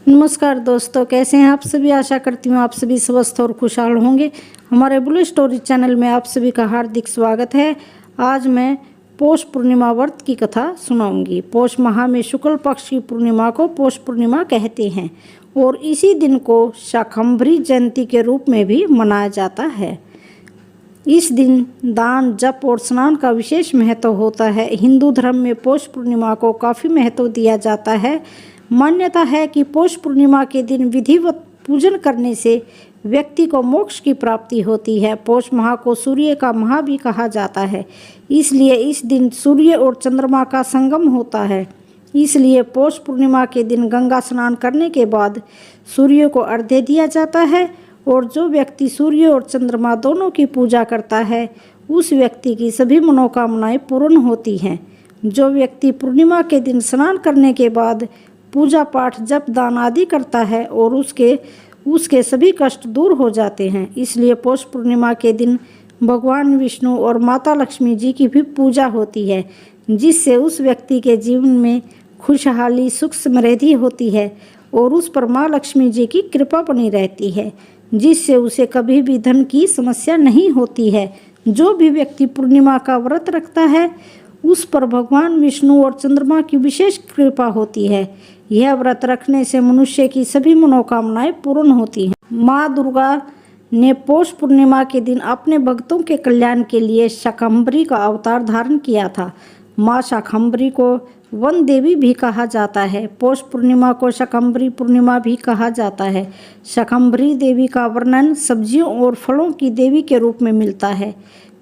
नमस्कार दोस्तों, कैसे हैं आप सभी। आशा करती हूँ आप सभी स्वस्थ और खुशहाल होंगे। हमारे ब्लू स्टोरी चैनल में आप सभी का हार्दिक स्वागत है। आज मैं पौष पूर्णिमा व्रत की कथा सुनाऊंगी। पौष माह में शुक्ल पक्ष की पूर्णिमा को पौष पूर्णिमा कहते हैं और इसी दिन को शाकंभरी जयंती के रूप में भी मनाया जाता है। इस दिन दान, जप और स्नान का विशेष महत्व होता है। हिंदू धर्म में पौष पूर्णिमा को काफ़ी महत्व दिया जाता है। मान्यता है कि पौष पूर्णिमा के दिन विधिवत पूजन करने से व्यक्ति को मोक्ष की प्राप्ति होती है। पौष माह को सूर्य का माह भी कहा जाता है, इसलिए इस दिन सूर्य और चंद्रमा का संगम होता है। इसलिए पौष पूर्णिमा के दिन गंगा स्नान करने के बाद सूर्य को अर्घ्य दिया जाता है और जो व्यक्ति सूर्य और चंद्रमा दोनों की पूजा करता है उस व्यक्ति की सभी मनोकामनाएं पूर्ण होती हैं। जो व्यक्ति पूर्णिमा के दिन स्नान करने के बाद पूजा पाठ, जप, दान आदि करता है और उसके सभी कष्ट दूर हो जाते हैं। इसलिए पौष पूर्णिमा के दिन भगवान विष्णु और माता लक्ष्मी जी की भी पूजा होती है, जिससे उस व्यक्ति के जीवन में खुशहाली, सुख समृद्धि होती है और उस पर माँ लक्ष्मी जी की कृपा बनी रहती है, जिससे उसे कभी भी धन की समस्या नहीं होती है। जो भी व्यक्ति पूर्णिमा का व्रत रखता है उस पर भगवान विष्णु और चंद्रमा की विशेष कृपा होती है। यह व्रत रखने से मनुष्य की सभी मनोकामनाएं पूर्ण होती हैं। माँ दुर्गा ने पौष पूर्णिमा के दिन अपने भक्तों के कल्याण के लिए शाकंभरी का अवतार धारण किया था। माँ शाकंभरी को वन देवी भी कहा जाता है। पौष पूर्णिमा को शाकंभरी पूर्णिमा भी कहा जाता है। शाकंभरी देवी का वर्णन सब्जियों और फलों की देवी के रूप में मिलता है।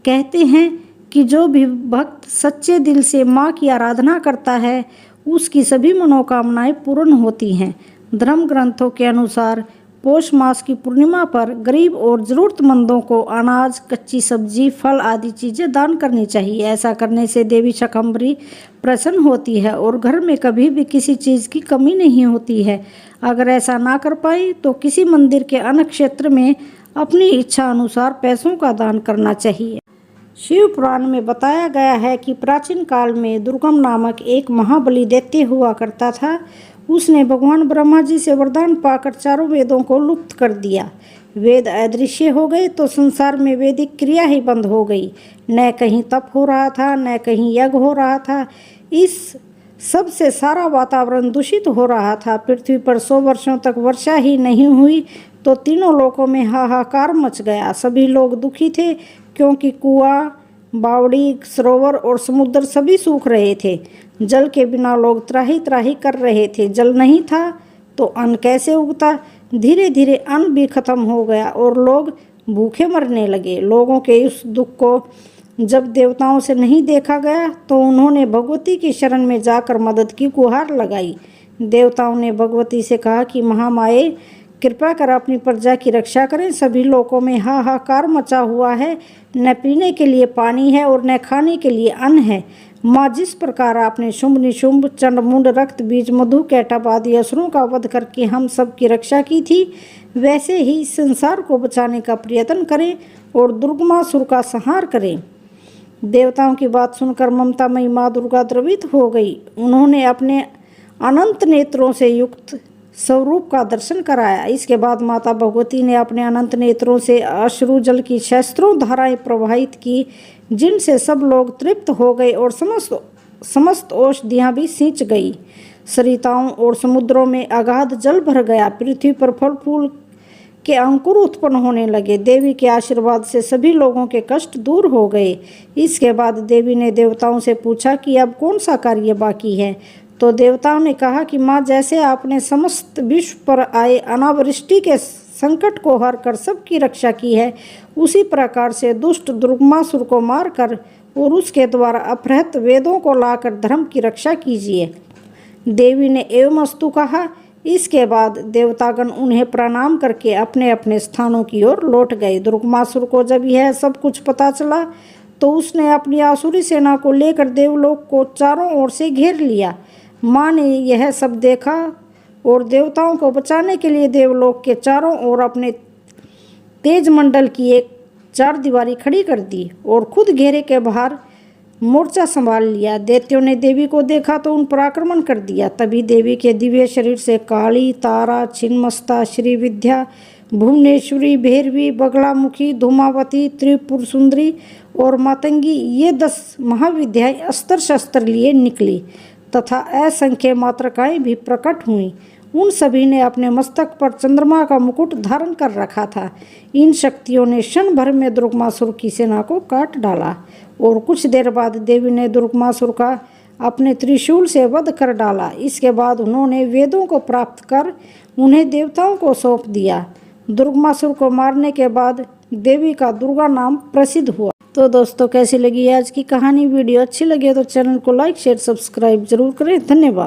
कहते हैं कि जो भी भक्त सच्चे दिल से माँ की आराधना करता है उसकी सभी मनोकामनाएं पूर्ण होती हैं। धर्म ग्रंथों के अनुसार पौष मास की पूर्णिमा पर गरीब और ज़रूरतमंदों को अनाज, कच्ची सब्जी, फल आदि चीज़ें दान करनी चाहिए। ऐसा करने से देवी शाकंभरी प्रसन्न होती है और घर में कभी भी किसी चीज़ की कमी नहीं होती है। अगर ऐसा ना कर पाए तो किसी मंदिर के अन्न क्षेत्र में अपनी इच्छा अनुसार पैसों का दान करना चाहिए। शिव पुराण में बताया गया है कि प्राचीन काल में दुर्गम नामक एक महाबली दैत्य हुआ करता था। उसने भगवान ब्रह्मा जी से वरदान पाकर चारों वेदों को लुप्त कर दिया। वेद अदृश्य हो गए तो संसार में वैदिक क्रिया ही बंद हो गई। न कहीं तप हो रहा था, न कहीं यज्ञ हो रहा था। इस सब से सारा वातावरण दूषित हो रहा था। पृथ्वी पर 100 वर्षों तक वर्षा ही नहीं हुई तो तीनों लोकों में हाहाकार मच गया। सभी लोग दुखी थे क्योंकि कुआं, बावड़ी, सरोवर और समुद्र सभी सूख रहे थे। जल के बिना लोग त्राही त्राही कर रहे थे। जल नहीं था तो अन्न कैसे उगता। धीरे धीरे अन्न भी खत्म हो गया और लोग भूखे मरने लगे। लोगों के इस दुख को जब देवताओं से नहीं देखा गया तो उन्होंने भगवती की शरण में जाकर मदद की गुहार लगाई। देवताओं ने भगवती से कहा कि महामाये, कृपा कर अपनी प्रजा की रक्षा करें। सभी लोगों में हाहाकार मचा हुआ है। न पीने के लिए पानी है और न खाने के लिए अन्न है। माँ, जिस प्रकार आपने शुंभ, निशुंभ, चंड, मुंड, रक्त बीज, मधु, कैटभ आदि असुरों का वध करके हम सब की रक्षा की थी, वैसे ही संसार को बचाने का प्रयत्न करें और दुर्गमासुर का संहार करें। देवताओं की बात सुनकर ममतामयी माँ दुर्गा द्रवित हो गई। उन्होंने अपने अनंत नेत्रों से युक्त स्वरूप का दर्शन कराया। इसके बाद माता भगवती ने अपने अनंत नेत्रों से अश्रु जल की सहस्त्रों धाराएं प्रवाहित की, जिनसे सब लोग तृप्त हो गए और समस्त औषधियाँ भी सींच गई। सरिताओं और समुद्रों में अगाध जल भर गया। पृथ्वी पर फल फूल के अंकुर उत्पन्न होने लगे। देवी के आशीर्वाद से सभी लोगों के कष्ट दूर हो गए। इसके बाद देवी ने देवताओं से पूछा कि अब कौन सा कार्य बाकी है। तो देवताओं ने कहा कि माँ, जैसे आपने समस्त विश्व पर आए अनावृष्टि के संकट को हर कर सबकी रक्षा की है, उसी प्रकार से दुष्ट दुर्गमासुर को मारकर और उसके द्वारा अपहृत वेदों को लाकर धर्म की रक्षा कीजिए। देवी ने एवमस्तु कहा। इसके बाद देवतागण उन्हें प्रणाम करके अपने अपने स्थानों की ओर लौट गए। दुर्गमासुर को जब यह सब कुछ पता चला तो उसने अपनी आसुरी सेना को लेकर देवलोक को चारों ओर से घेर लिया। माँ ने यह सब देखा और देवताओं को बचाने के लिए देवलोक के चारों ओर अपने तेज मंडल की एक चार दीवारी खड़ी कर दी और खुद घेरे के बाहर मोर्चा संभाल लिया। दैत्यों ने देवी को देखा तो उन पर आक्रमण कर दिया। तभी देवी के दिव्य शरीर से काली, तारा, छिन्नमस्ता, श्रीविद्या, भुवनेश्वरी, भैरवी, बगलामुखी, धूमावती, त्रिपुर सुंदरी और मातंगी ये 10 महाविद्याएं अस्त्र शस्त्र लिए निकली तथा असंख्य मातृकाएं भी प्रकट हुईं। उन सभी ने अपने मस्तक पर चंद्रमा का मुकुट धारण कर रखा था। इन शक्तियों ने क्षण भर में दुर्गमासुर की सेना को काट डाला और कुछ देर बाद देवी ने दुर्गमासुर का अपने त्रिशूल से वध कर डाला। इसके बाद उन्होंने वेदों को प्राप्त कर उन्हें देवताओं को सौंप दिया। दुर्गमासुर को मारने के बाद देवी का दुर्गा नाम प्रसिद्ध हुआ। तो दोस्तों, कैसी लगी आज की कहानी? वीडियो अच्छी लगी तो चैनल को लाइक शेयर सब्सक्राइब जरूर करें। धन्यवाद।